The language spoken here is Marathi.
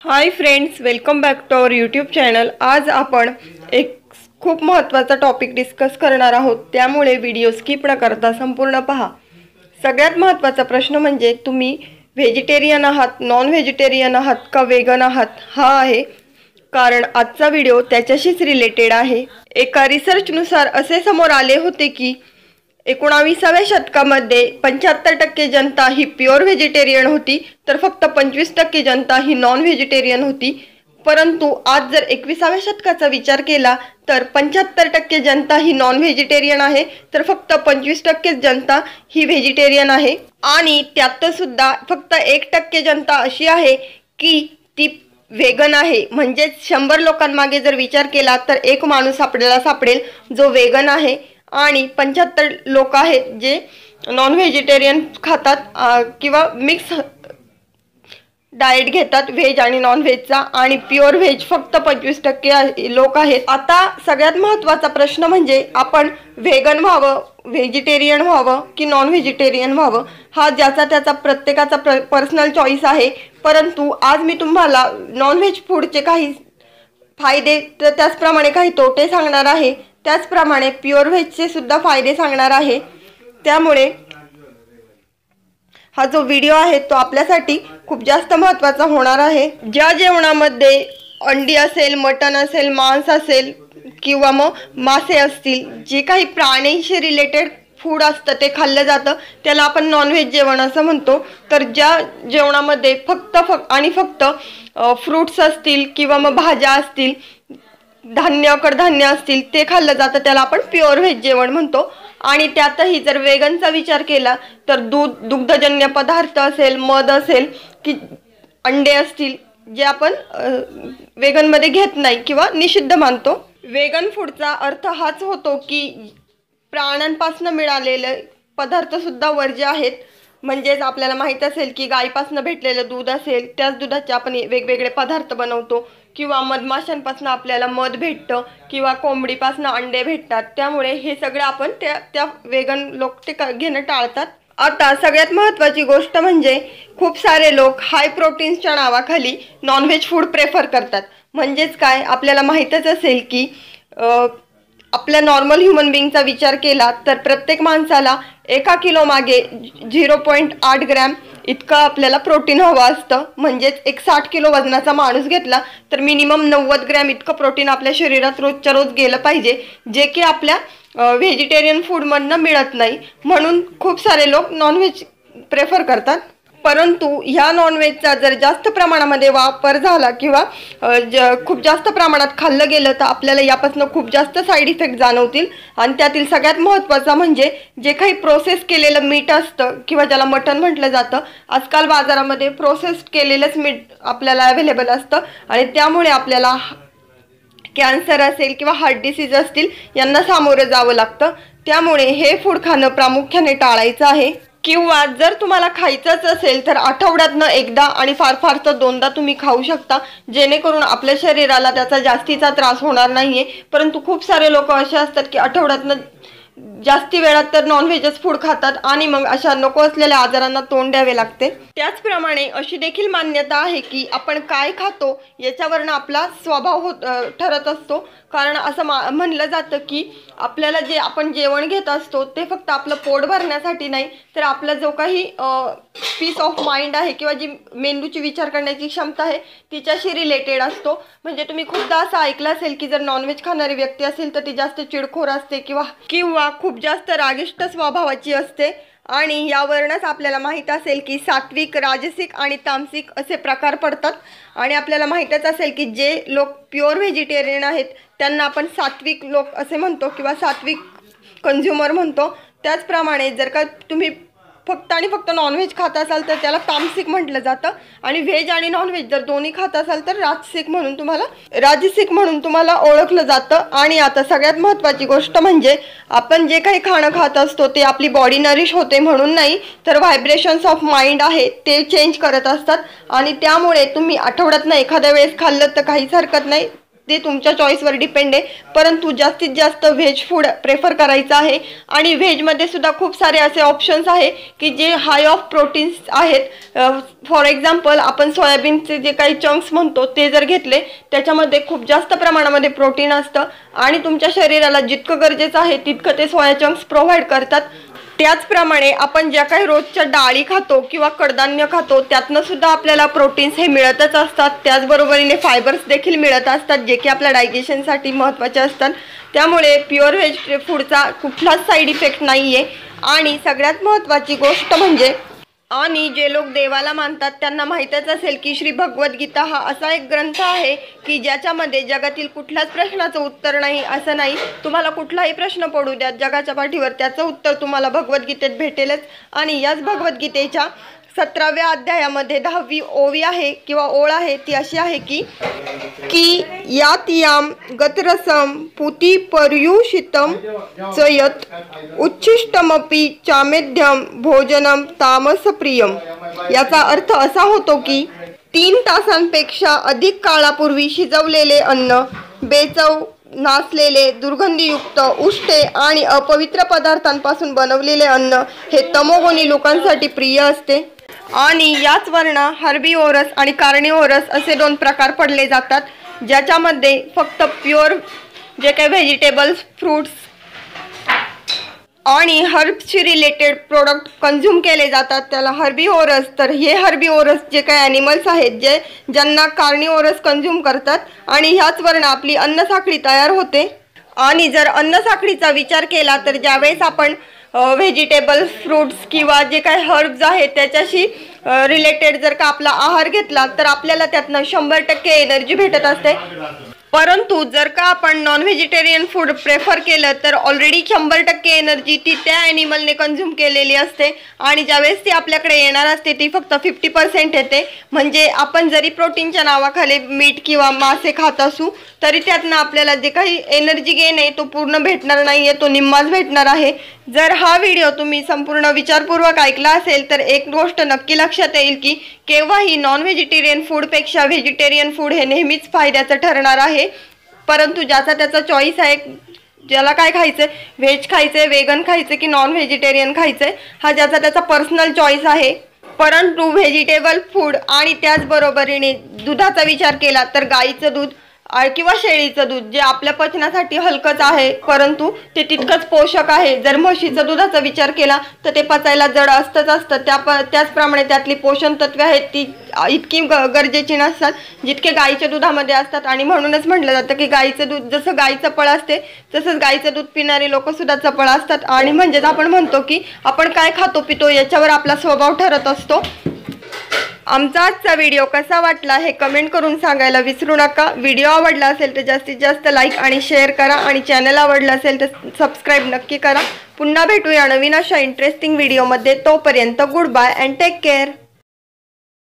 High friends, welcome back to our YouTube channel. आज आपण एक खूप महत्त्वाचा टॉपिक डिस्कस करणार आहोत, त्यामुळे व्हिडिओ स्किप न करता संपूर्ण पहा। सगळ्यात महत्त्वाचा प्रश्न म्हणजे तुम्ही व्हेजिटेरियन आहात, नॉन व्हेजिटेरियन आहात का वेगन आहात, हा आहे। कारण आजचा व्हिडिओ त्याच्याशीच रिलेटेड आहे। एका रिसर्चनुसार असे समोर आले होते की 19व्या शतकामध्ये 75% जनता ही प्युअर व्हेजिटेरियन होती, तर फक्त 25% जनता ही नॉन व्हेजिटेरियन होती। परंतु आज जर 21व्या शतकाचा विचार केला तर 75% जनता ही नॉन व्हेजिटेरियन आहे, तर फक्त 25% जनता ही व्हेजिटेरियन आहे। आणि त्यात सुद्धा फक्त 1% जनता अशी आहे की ती वेगन आहे। म्हणजे 100 लोकांमागे जर विचार केला तर एक माणूस आपल्याला सापडेल जो वेगन आहे, आणि 75 लोक आहेत जे नॉन व्हेजिटेरियन खातात किंवा मिक्स डाएट घेतात व्हेज आणि नॉन व्हेजचा, आणि प्युअर व्हेज फक्त 25% लोक आहेत। आता सगळ्यात महत्त्वाचा प्रश्न म्हणजे आपण व्हेगन व्हावं, व्हेजिटेरियन व्हावं की नॉन व्हेजिटेरियन व्हावं, हा ज्याचा त्याचा प्रत्येकाचा पर्सनल चॉईस आहे। परंतु आज मी तुम्हाला नॉन व्हेज फूडचे काही फायदे तर त्याचप्रमाणे काही तोटे सांगणार आहे, त्याचप्रमाणे प्युअर व्हेजचे सुद्धा फायदे सांगणार आहे। त्यामुळे हा जो व्हिडिओ आहे तो आपल्यासाठी खूप जास्त महत्त्वाचा होणार आहे। ज्या जेवणामध्ये अंडी असेल, मटण असेल, मांस असेल किंवा मग मासे असतील, जे काही प्राण्यांशी रिलेटेड फूड असतं ते खाल्लं जातं, त्याला आपण नॉनव्हेज जेवण असं म्हणतो। तर ज्या जेवणामध्ये फक्त फ्रूट्स असतील किंवा मग भाज्या असतील, धान्य कडधान्य असतील ते खाल्लं जातं, त्याला आपण प्युअर व्हेज जेवण म्हणतो। आणि त्यातही जर वेगनचा विचार केला तर दुग्धजन्य पदार्थ असेल, मध असेल की अंडे असतील, जे आपण वेगनमध्ये घेत नाही किंवा निषिद्ध मानतो। वेगन फूडचा अर्थ हाच होतो की प्राण्यांपासून मिळालेले पदार्थ सुद्धा वर्ज्य आहेत। म्हणजेच आपल्याला माहित असेल की गायीपासून भेटलेलं दूध असेल, त्याच दुधाचे आपण वेगवेगळे पदार्थ बनवतो, किंवा मधमाशांपासून आपल्याला मध भेटतं, किंवा कोंबडीपासून अंडे भेटतात। त्यामुळे हे सगळं आपण त्या वेगन लोक ते घेणं टाळतात। आता सगळ्यात महत्त्वाची गोष्ट म्हणजे खूप सारे लोक हाय प्रोटीन्सच्या नावाखाली नॉनव्हेज फूड प्रेफर करतात। म्हणजेच काय, आपल्याला माहीतच असेल की आपल्या नॉर्मल ह्युमन बिंगचा विचार केला तर प्रत्येक माणसाला 1 किलो मागे 0.8 ग्रॅम इतकं आपल्याला प्रोटीन हवं असतं। म्हणजेच एक 60 किलो वजनाचा माणूस घेतला तर मिनिमम 90 ग्रॅम इतकं प्रोटीन आपल्या शरीरात रोजच्या रोज गेलं पाहिजे, जे की आपल्या व्हेजिटेरियन फूडमधनं मिळत नाही। म्हणून खूप सारे लोक नॉनव्हेज प्रेफर करतात। परंतु ह्या नॉनव्हेजचा जर जास्त प्रमाणामध्ये वापर झाला किंवा खूप जास्त प्रमाणात खाल्लं गेलं तर आपल्याला यापासून खूप जास्त साईड इफेक्ट जाणवतील। आणि त्यातील सगळ्यात महत्त्वाचा म्हणजे जे काही प्रोसेस केलेलं मीठ असतं किंवा ज्याला मटण म्हटलं जातं, आजकाल बाजारामध्ये प्रोसेस्ड केलेलंच मीठ आपल्याला अवेलेबल असतं, आणि त्यामुळे आपल्याला कॅन्सर असेल किंवा हार्ट डिसीज असतील यांना सामोरं जावं लागतं। त्यामुळे हे फूड खाणं प्रामुख्याने टाळायचं आहे। किंवा जर तुम्हाला खायचंच असेल तर आठवड्यातनं एकदा आणि फार तर 2दा तुम्ही खाऊ शकता, जेणेकरून आपल्या शरीराला त्याचा जास्तीचा त्रास होणार नाहीये। परंतु खूप सारे लोक असे असतात की आठवड्यातनं जास्ती वेळात तर नॉनव्हेजच फूड खातात, आणि मग अशा नको असलेल्या आजारांना तोंड द्यावे लागते। त्याचप्रमाणे अशी देखील मान्यता आहे की आपण काय खातो याच्यावरनं आपला स्वभाव ठरत असतो। कारण असं म्हणलं जातं की आपल्याला जे आपण जेवण घेत असतो ते फक्त आपलं पोट भरण्यासाठी नाही, तर आपला जो काही पीस ऑफ माइंड आहे किंवा जी मेंदूची विचार करण्याची क्षमता आहे तिच्याशी रिलेटेड असतो। म्हणजे तुम्ही खूपदा असं ऐकलं असेल की जर नॉनव्हेज खाणारी व्यक्ती असेल तर ती जास्त चिडखोर असते किंवा खूप जास्त रागिष्ट स्वभावाची असते। आणि यावरूनच आपल्याला माहीत असेल की सात्विक, राजसिक आणि तामसिक असे प्रकार पडतात। आणि आपल्याला माहीतच असेल की जे लोक प्युअर व्हेजिटेरियन आहेत त्यांना आपण सात्विक लोक असे म्हणतो किंवा सात्विक कंझ्युमर म्हणतो। त्याचप्रमाणे जर का तुम्ही फक्त नॉनव्हेज खात असाल तर त्याला तामसिक म्हटलं जातं, आणि व्हेज आणि नॉनव्हेज जर दोन्ही खात असाल तर राजसिक म्हणून तुम्हाला ओळखलं जातं। आणि आता सगळ्यात महत्त्वाची गोष्ट म्हणजे आपण जे काही खाणं खात असतो ते आपली बॉडी नरिश होते म्हणून नाही, तर व्हायब्रेशन्स ऑफ माइंड आहे ते चेंज करत असतात। आणि त्यामुळे तुम्ही आठवड्यातनं एखाद्या वेळेस खाल्लं तर काहीच हरकत नाही, ते तुमच्या चॉईसवर डिपेंड आहे, परंतु जास्तीत जास्त व्हेज फूड प्रेफर करायचं आहे. आणि व्हेजमध्ये सुद्धा खूप सारे असे ऑप्शन्स आहे की जे हाय ऑफ प्रोटीन्स आहेत. फॉर एक्झाम्पल आपण सोयाबीनचे जे काही चंक्स म्हणतो ते जर घेतले त्याच्यामध्ये खूप जास्त प्रमाणामध्ये प्रोटीन असतं आणि तुमच्या शरीराला जितकं गरजेचं आहे तितकं ते सोया चंक्स प्रोव्हाइड करतात. त्याचप्रमाणे आपण ज्या काही रोजच्या डाळी खातो किंवा कडधान्य खातो त्यातनं सुद्धा आपल्याला प्रोटीन्स हे मिळतच असतात. त्याचबरोबरीने फायबर्स देखील मिळत असतात जे की आपल्या डायजेशनसाठी महत्त्वाचे असतात. त्यामुळे प्युअर व्हेज फूडचा कुठलाच साईड इफेक्ट नाही आहे. आणि सगळ्यात महत्त्वाची गोष्ट म्हणजे आणि जे लोक देवाला मानतात त्यांना माहीतच असेल की श्री भगवद्गीता हा असा एक ग्रंथ आहे की ज्याच्यामध्ये जगातील कुठल्याच प्रश्नाचं उत्तर नाही असं नाही. तुम्हाला कुठलाही प्रश्न पडू द्या जगाच्या पाठीवर त्याचं उत्तर तुम्हाला भगवद्गीतेत भेटेलच. आणि याच भगवद्गीतेच्या 17व्या अध्यायामध्ये 10वी ओवी आहे किंवा ओळ आहे ती अशी आहे की यात याम गतरसम पुती पर्युषितम चयत उच्छिष्टमपि चामेध्यम भोजनम तामस प्रियम. याचा अर्थ असा होतो की 3 तासांपेक्षा अधिक काळापूर्वी शिजवलेले अन्न, बेचव, नासलेले, दुर्गंधीयुक्त, उष्टे आणि अपवित्र पदार्थांपासून बनवलेले अन्न हे तमोगुणी लोकांसाठी प्रिय असते. आणि याच वर्ण हर्बीओरस आणि कार्निओरस असे 2 प्रकार पडले जातात, ज्याच्यामध्ये फक्त प्युअर जे काही व्हेजिटेबल्स, फ्रूट्स आणि हर्ब्सशी रिलेटेड प्रोडक्ट कंझ्युम केले जातात त्याला हर्बीओरस. तर हे हर्बीओरस जे काही ॲनिमल्स आहेत ज्यांना कार्निओरस कंझ्युम करतात. आणि ह्याच वर्ण आपली अन्नसाखळी तयार होते. आणि जर अन्नसाखळीचा विचार केला तर ज्यावेळेस आपण व्हेजिटेबल्स, फ्रूट्स किंवा जे काही हर्ब्स आहेत त्याच्याशी रिलेटेड जर का आपला आहार घेतला तर आपल्याला त्यातनं 100% एनर्जी भेटत असते. परंतु जर का आपण नॉन व्हेजिटेरियन फूड प्रेफर केलं तर ऑलरेडी 100% एनर्जी ती त्या ॲनिमलने कंझ्युम केलेली असते आणि ज्यावेळेस ती आपल्याकडे येणार असते ती फक्त 50% येते. म्हणजे आपण जरी प्रोटीनच्या नावाखाली मीठ किंवा मासे खात असू तरी त्यातनं आपल्याला जे काही एनर्जी गेन आहे तो पूर्ण भेटणार नाही आहे, तो निम्माच भेटणार आहे. जर हा व्हिडिओ तुम्ही संपूर्ण विचारपूर्वक ऐकला असेल तर एक गोष्ट नक्की लक्षात येईल की केव्हाही नॉन व्हेजिटेरियन फूडपेक्षा व्हेजिटेरियन फूड हे नेहमीच फायद्याचं ठरणार आहे. परंतु ज्याचा त्याचा चॉईस आहे, ज्याला काय खायचं, व्हेज खायचं, वेगन खायचं की नॉन व्हेजिटेरियन खायचं, हा ज्याचा त्याचा पर्सनल चॉईस आहे. परंतु व्हेजिटेबल फूड आणि त्याचबरोबरीने दुधाचा विचार केला तर गाईचं दूध किंवा शेळीचं दूध जे आपल्या पचनासाठी हलकंच आहे परंतु ते तितकंच पोषक आहे. जर म्हशीचं दुधाचा विचार केला तर ते पचायला जड असतं. त्याचप्रमाणे त्यातली पोषण तत्वे आहेत ती इतकी गरजेची नसतात जितके गाईच्या दुधामध्ये असतात. आणि म्हणूनच म्हटलं जातं की गाईचं दूध जसं गाई चपळ असते तसंच गाईचं दूध पिणारे लोक सुद्धा चपळ असतात. आणि म्हणजेच आपण म्हणतो की आपण काय खातो पितो याच्यावर आपला स्वभाव ठरत असतो. आमचा आजचा व्हिडिओ कसा वाटला हे कमेंट करून सांगायला विसरू नका. व्हिडिओ आवडला असेल तर जास्तीत जास्त लाईक आणि शेअर करा आणि चॅनल आवडलं असेल तर सबस्क्राईब नक्की करा. पुन्हा भेटूया नवीन अशा इंटरेस्टिंग व्हिडिओमध्ये. तोपर्यंत good bye and take care.